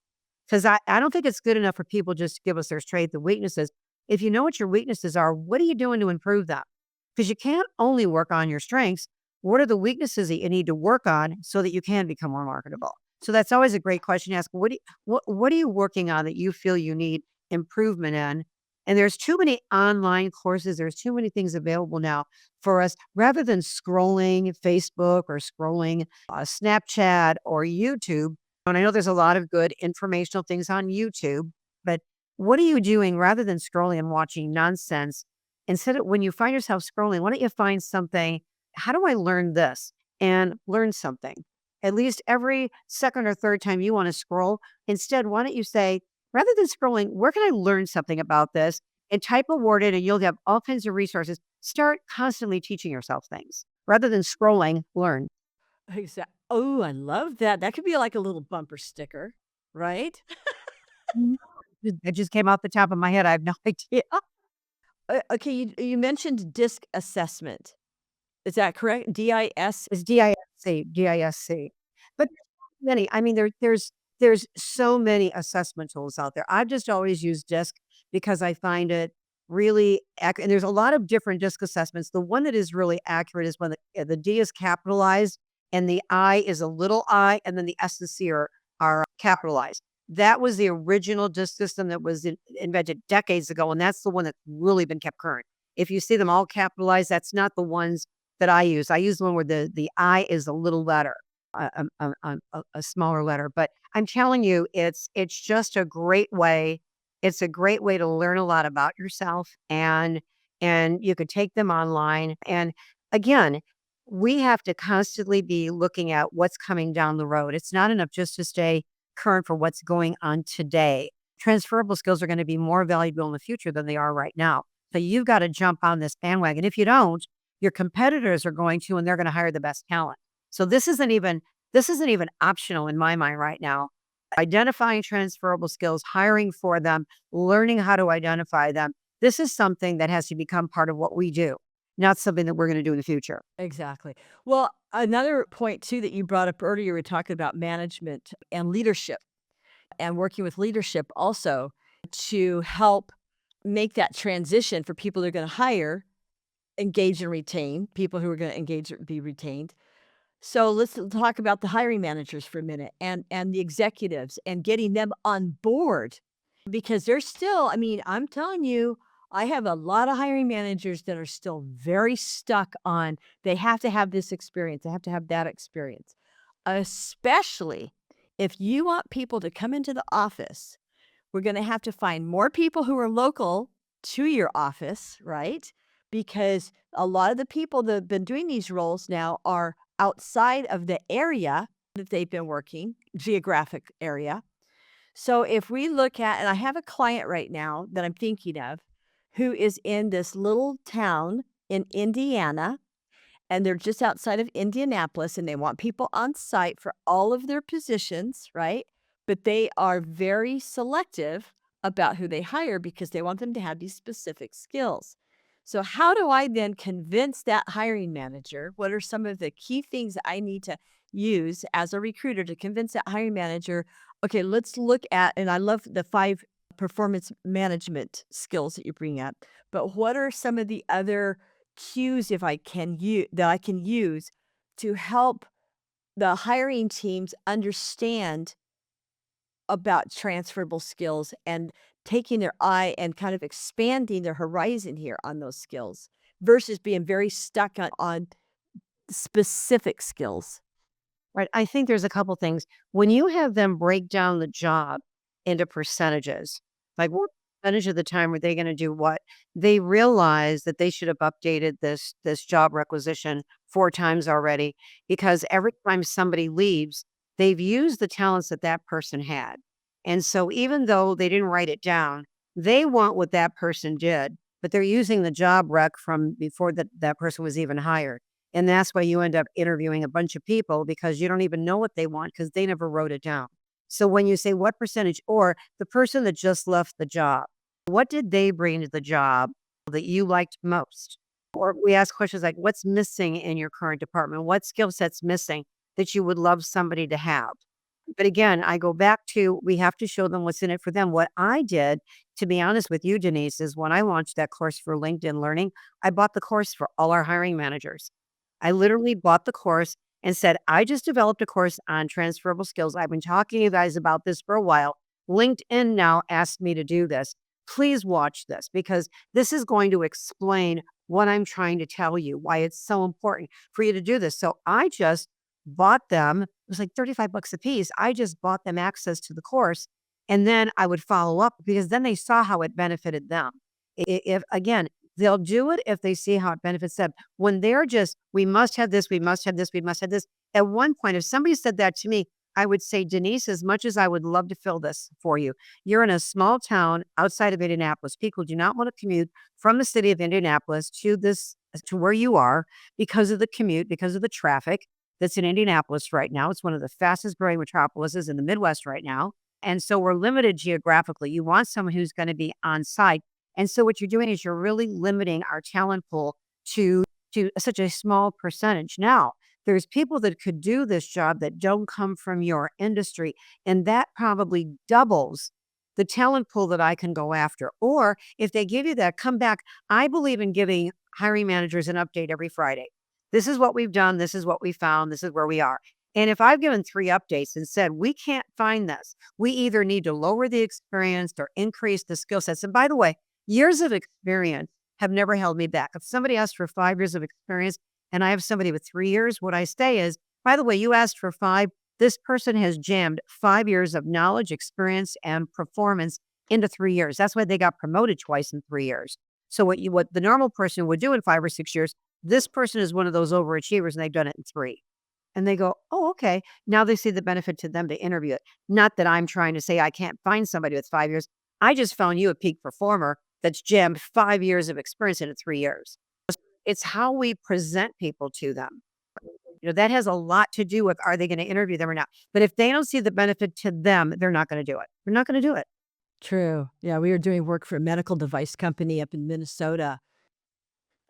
Because I don't think it's good enough for people just to give us their strengths and weaknesses. If you know what your weaknesses are, what are you doing to improve them? Because you can't only work on your strengths. What are the weaknesses that you need to work on so that you can become more marketable? So that's always a great question to ask. What are you working on that you feel you need improvement in? And there's too many online courses. There's too many things available now for us rather than scrolling Facebook or scrolling Snapchat or YouTube. And I know there's a lot of good informational things on YouTube, but what are you doing rather than scrolling and watching nonsense? Instead of when you find yourself scrolling, why don't you find something? How do I learn this and learn something? At least every second or third time you want to scroll, instead, why don't you say, rather than scrolling, where can I learn something about this? And type a word in, and you'll have all kinds of resources. Start constantly teaching yourself things rather than scrolling, learn. Oh, I love that. That could be like a little bumper sticker, right? Mhm. It just came off the top of my head. I have no idea. Okay, you mentioned DISC assessment. Is that correct? DIS? It's DISC, DISC. But there's so many. I mean, there's so many assessment tools out there. I've just always used DISC because I find it really accurate. And there's a lot of different DISC assessments. The one that is really accurate is when the D is capitalized and the I is a little I, and then the S and C are capitalized. That was the original DISC system that was invented decades ago, and that's the one that's really been kept current. If you see them all capitalized, that's not the ones that I use. I use the one where the I is a little letter, a smaller letter. But I'm telling you, it's just a great way. It's a great way to learn a lot about yourself, and you could take them online. And again, we have to constantly be looking at what's coming down the road. It's not enough just to stay current for what's going on today. Transferable skills are going to be more valuable in the future than they are right now. So you've got to jump on this bandwagon. If you don't, your competitors are going to, and they're gonna hire the best talent. So this isn't even optional in my mind right now. Identifying transferable skills, hiring for them, learning how to identify them. This is something that has to become part of what we do, not something that we're gonna do in the future. Exactly. Well, another point too that you brought up earlier, you were talking about management and leadership and working with leadership also to help make that transition for people they're going to hire, engage and retain people who are going to engage or be retained. So let's talk about the hiring managers for a minute and the executives and getting them on board Because they're still, I mean, I'm telling you, I have a lot of hiring managers that are still very stuck on they have to have this experience, they have to have that experience. Especially if you want people to come into the office, we're going to have to find more people who are local to your office, right? Because a lot of the people that have been doing these roles now are outside of the area that they've been working, geographic area. So if we look at, and I have a client right now that I'm thinking of who is in this little town in Indiana, and they're just outside of Indianapolis, and they want people on site for all of their positions, right? But they are very selective about who they hire because they want them to have these specific skills. So, how do I then convince that hiring manager? What are some of the key things that I need to use as a recruiter to convince that hiring manager? Okay, let's look at, and I love the 5 performance management skills that you bring up, but what are some of the other cues if I can use that I can use to help the hiring teams understand about transferable skills and taking their eye and kind of expanding their horizon here on those skills versus being very stuck on specific skills. Right. I think there's a couple things. When you have them break down the job into percentages, like what percentage of the time are they going to do what? They realize that they should have updated this job requisition 4 times already because every time somebody leaves, they've used the talents that that person had. And so even though they didn't write it down, they want what that person did, but they're using the job rec from before that person was even hired. And that's why you end up interviewing a bunch of people because you don't even know what they want because they never wrote it down. So when you say what percentage, or the person that just left the job, what did they bring to the job that you liked most? Or we ask questions like, what's missing in your current department? What skill set's missing that you would love somebody to have? But again, I go back to we have to show them what's in it for them. What I did, to be honest with you, Denise, is when I launched that course for LinkedIn Learning, I bought the course for all our hiring managers. I literally bought the course and said, I just developed a course on transferable skills. I've been talking to you guys about this for a while. LinkedIn now asked me to do this. Please watch this because this is going to explain what I'm trying to tell you, why it's so important for you to do this. So I just bought them. It was like 35 bucks a piece. I just bought them access to the course and then I would follow up because then they saw how it benefited them. If again, they'll do it if they see how it benefits them. When they're just, we must have this, we must have this, we must have this. At one point, if somebody said that to me, I would say, Denise, as much as I would love to fill this for you, you're in a small town outside of Indianapolis. People do not want to commute from the city of Indianapolis to this, to where you are because of the commute, because of the traffic that's in Indianapolis right now. It's one of the fastest growing metropolises in the Midwest right now. And so we're limited geographically. You want someone who's going to be on site. And so what you're doing is you're really limiting our talent pool to such a small percentage. Now, there's people that could do this job that don't come from your industry, and that probably doubles the talent pool that I can go after. Or if they give you that, come back. I believe in giving hiring managers an update every Friday. This is what we've done. This is what we found. This is where we are. And if I've given 3 updates and said, we can't find this, we either need to lower the experience or increase the skill sets. And by the way, years of experience have never held me back. If somebody asked for 5 years of experience and I have somebody with 3 years, what I say is, by the way, you asked for 5. This person has jammed 5 years of knowledge, experience, and performance into 3 years. That's why they got promoted twice in 3 years. So what the normal person would do in 5 or 6 years, this person is one of those overachievers and they've done it in 3. And they go, oh, okay. Now they see the benefit to them to interview it. Not that I'm trying to say I can't find somebody with 5 years. I just found you a peak performer that's jammed 5 years of experience into 3 years. It's how we present people to them. That has a lot to do with are they going to interview them or not. But if they don't see the benefit to them, they're not going to do it. They're not going to do it. True. Yeah, we were doing work for a medical device company up in Minnesota.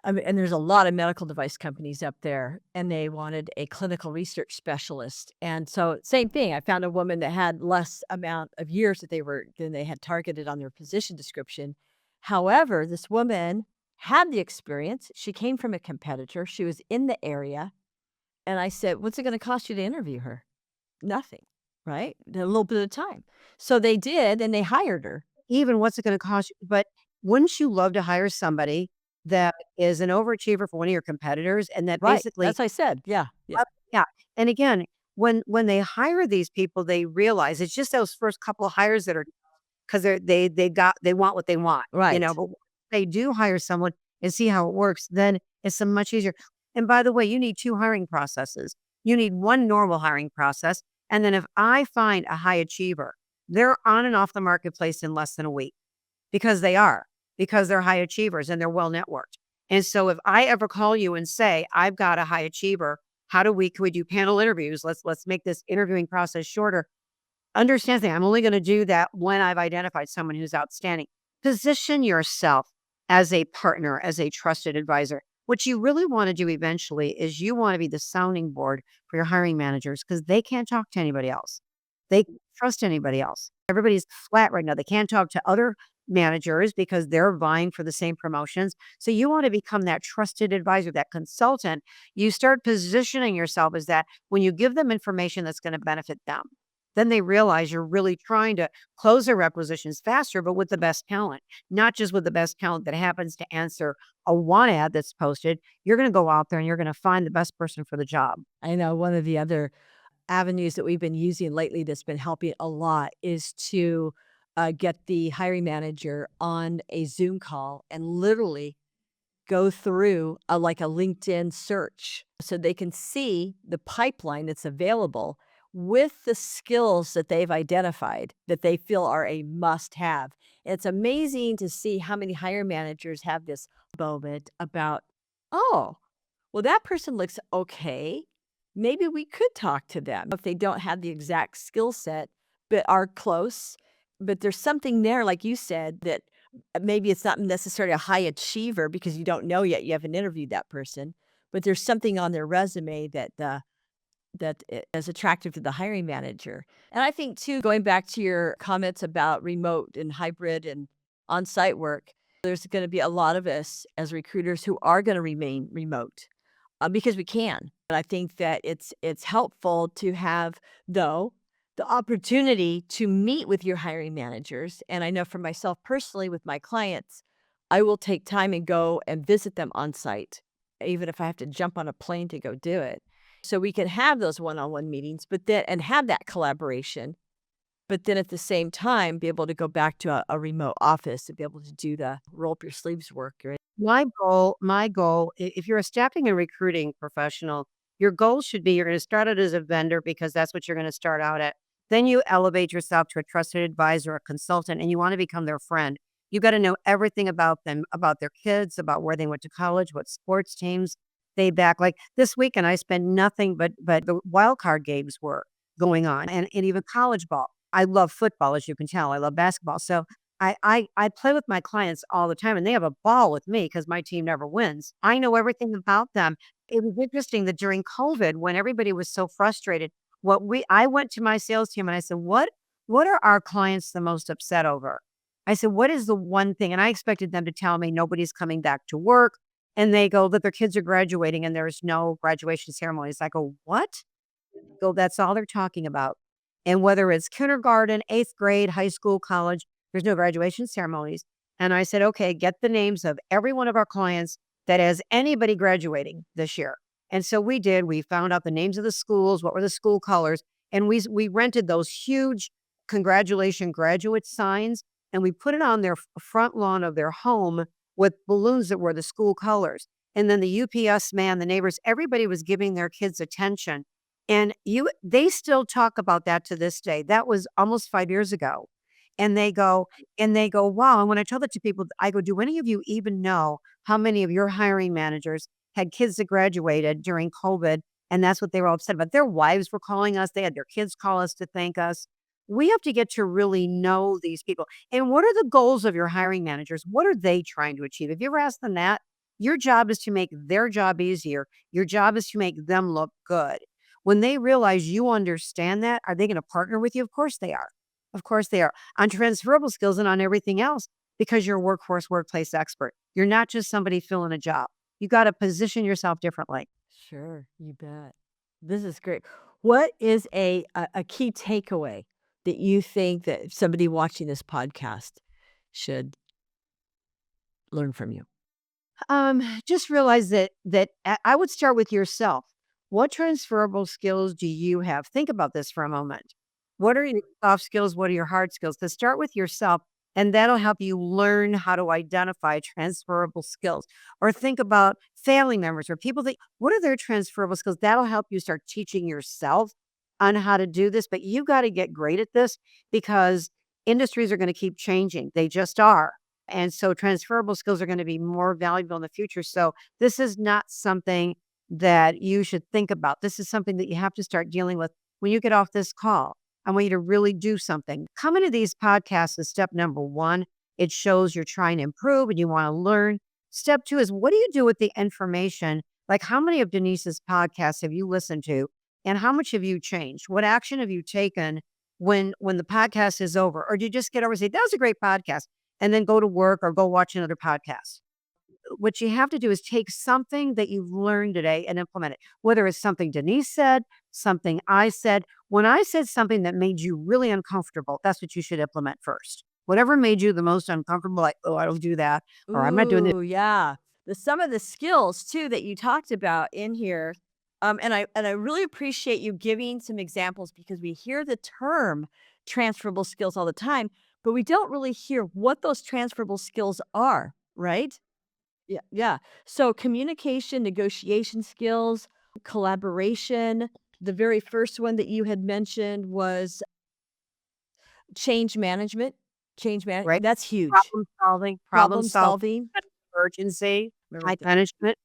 I mean, and there's a lot of medical device companies up there, and they wanted a clinical research specialist. And so, same thing. I found a woman that had less amount of years than they had targeted on their position description. However, this woman had the experience. She came from a competitor. She was in the area, and I said, "What's it going to cost you to interview her?" Nothing, right? A little bit of time. So they did, and they hired her. even what's it going to cost you? But wouldn't you love to hire somebody that is an overachiever for one of your competitors and that Right. basically That's what I said. Yeah. Yeah. yeah. And again, when they hire these people, they realize it's just those first couple of hires that are because they want what they want, Right. but they do hire someone and see how it works, then it's a much easier. And by the way, you need 2 hiring processes. You need 1 normal hiring process, and then if I find a high achiever, they're on and off the marketplace in less than a week because they are, because they're high achievers and they're well networked. And so if I ever call you and say, "I've got a high achiever, how do we can we do panel interviews? Let's make this interviewing process shorter." Understand that I'm only gonna do that when I've identified someone who's outstanding. Position yourself as a partner, as a trusted advisor. What you really wanna do eventually is you wanna be the sounding board for your hiring managers because they can't talk to anybody else. They can't trust anybody else. Everybody's flat right now. They can't talk to other managers because they're vying for the same promotions. So you wanna become that trusted advisor, that consultant. You start positioning yourself as that when you give them information that's gonna benefit them. Then they realize you're really trying to close their requisitions faster, but with the best talent, not just with the best talent that happens to answer a want ad that's posted. You're going to go out there and you're going to find the best person for the job. I know one of the other avenues that we've been using lately that's been helping a lot is to get the hiring manager on a Zoom call and literally go through like a LinkedIn search so they can see the pipeline that's available with the skills that they've identified that they feel are a must have. It's amazing to see how many hire managers have this moment about, oh, well, that person looks okay. Maybe we could talk to them if they don't have the exact skill set, but are close. But there's something there, like you said, that maybe it's not necessarily a high achiever because you don't know yet. You haven't interviewed that person, but there's something on their resume that is attractive to the hiring manager. And I think too, going back to your comments about remote and hybrid and on-site work, there's going to be a lot of us as recruiters who are going to remain remote because we can. But I think that it's helpful to have though the opportunity to meet with your hiring managers. And I know for myself personally, with my clients, I will take time and go and visit them on site, even if I have to jump on a plane to go do it. So we can have those one-on-one meetings, but then and have that collaboration, but then at the same time, be able to go back to a remote office to be able to do the roll up your sleeves work, right? If you're a staffing and recruiting professional, your goal should be you're going to start out as a vendor because that's what you're going to start out at. Then you elevate yourself to a trusted advisor, a consultant, and you want to become their friend. You got to know everything about them, about their kids, about where they went to college, what sports teams they back. Like this weekend, I spent nothing but the wild card games were going on, and even college ball. I love football, as you can tell. I love basketball. So I play with my clients all the time, and they have a ball with me because my team never wins. I know everything about them. It was interesting that during COVID, when everybody was so frustrated, I went to my sales team and I said, "What are our clients the most upset over?" I said, "What is the one thing?" And I expected them to tell me nobody's coming back to work, and they go that their kids are graduating and there's no graduation ceremonies. I go, "What?" Go, that's all they're talking about. And whether it's kindergarten, 8th grade, high school, college, there's no graduation ceremonies. And I said, okay, get the names of every one of our clients that has anybody graduating this year. And so we did. We found out the names of the schools, what were the school colors, and we rented those huge congratulation graduate signs and we put it on their front lawn of their home with balloons that were the school colors. And then the UPS man, the neighbors, everybody was giving their kids attention and they still talk about that to this day. That was almost 5 years ago. And they go, "Wow." And when I tell that to people, I go, "Do any of you even know how many of your hiring managers had kids that graduated during COVID?" And that's what they were all upset about. Their wives were calling us. They had their kids call us to thank us. We have to get to really know these people. And what are the goals of your hiring managers? What are they trying to achieve? If you ever ask them that, your job is to make their job easier. Your job is to make them look good. When they realize you understand that, are they gonna partner with you? Of course they are. Of course they are. On transferable skills and on everything else, because you're a workforce workplace expert. You're not just somebody filling a job. You gotta position yourself differently. Sure, you bet. This is great. What is a key takeaway that you think that somebody watching this podcast should learn from you? Just realize that I would start with yourself. What transferable skills do you have? Think about this for a moment. What are your soft skills? What are your hard skills? To start with yourself, and that'll help you learn how to identify transferable skills. Or think about family members or people that what are their transferable skills? That'll help you start teaching yourself on how to do this. But you got to get great at this because industries are going to keep changing. They just are. And so transferable skills are going to be more valuable in the future. So this is not something that you should think about. This is something that you have to start dealing with when you get off this call. I want you to really do something. Coming to these podcasts is step number one. It shows you're trying to improve and you want to learn. Step two is what do you do with the information? Like how many of Denise's podcasts have you listened to and how much have you changed? What action have you taken when the podcast is over? Or do you just get over and say, that was a great podcast? And then go to work or go watch another podcast. What you have to do is take something that you've learned today and implement it, whether it's something Denise said, something I said. When I said something that made you really uncomfortable, that's what you should implement first. Whatever made you the most uncomfortable, like, oh, I don't do that, or I'm not doing this. Ooh, yeah. Some of the skills too that you talked about in here, and I really appreciate you giving some examples because we hear the term transferable skills all the time, but we don't really hear what those transferable skills are, right? Yeah, yeah. So communication, negotiation skills, collaboration. The very first one that you had mentioned was change management. Right? That's huge. Problem Problem solving, solving. urgency, Remember time management,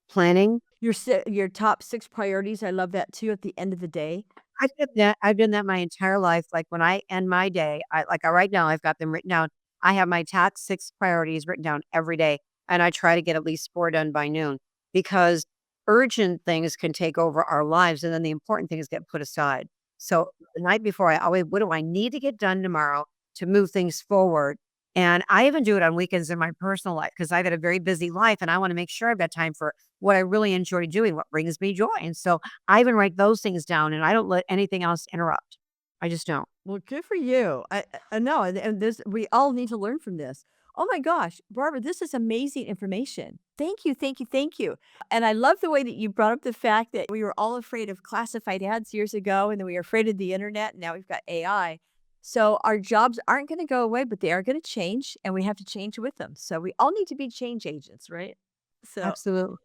planning. your top 6 priorities, I love that too at the end of the day. I've done that my entire life, like, when I end my day, right now, I've got them written down. I have my top 6 priorities written down every day, and I try to get at least 4 done by noon because urgent things can take over our lives, and then the important things get put aside. So, the night before, I always what do I need to get done tomorrow to move things forward? And I even do it on weekends in my personal life because 'cause I've had a very busy life, and I wanna make sure I've got time for what I really enjoy doing, what brings me joy, and so I even write those things down and I don't let anything else interrupt. I just don't. Well, good for you. I know, and this we all need to learn from this. Oh my gosh, Barbara, this is amazing information. Thank you, thank you, thank you. And I love the way that you brought up the fact that we were all afraid of classified ads years ago, and then we were afraid of the internet, and now we've got AI. So our jobs aren't going to go away, but they are going to change, and we have to change with them. So we all need to be change agents, right? So, Absolutely.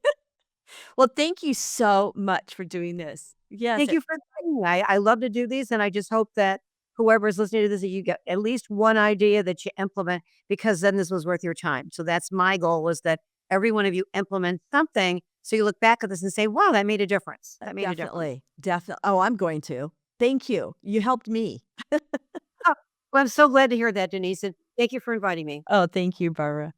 well, thank you so much for doing this. Yes, Thank you for inviting me. I love to do these, and I just hope that whoever is listening to this, that you get at least one idea that you implement because then this was worth your time. So that's my goal is that every one of you implement something so you look back at this and say, "Wow, that made a difference. That made a difference." definitely, definitely. Oh, I'm going to. Thank you. You helped me. Oh, well, I'm so glad to hear that, Denise, and thank you for inviting me. Oh, thank you, Barbara.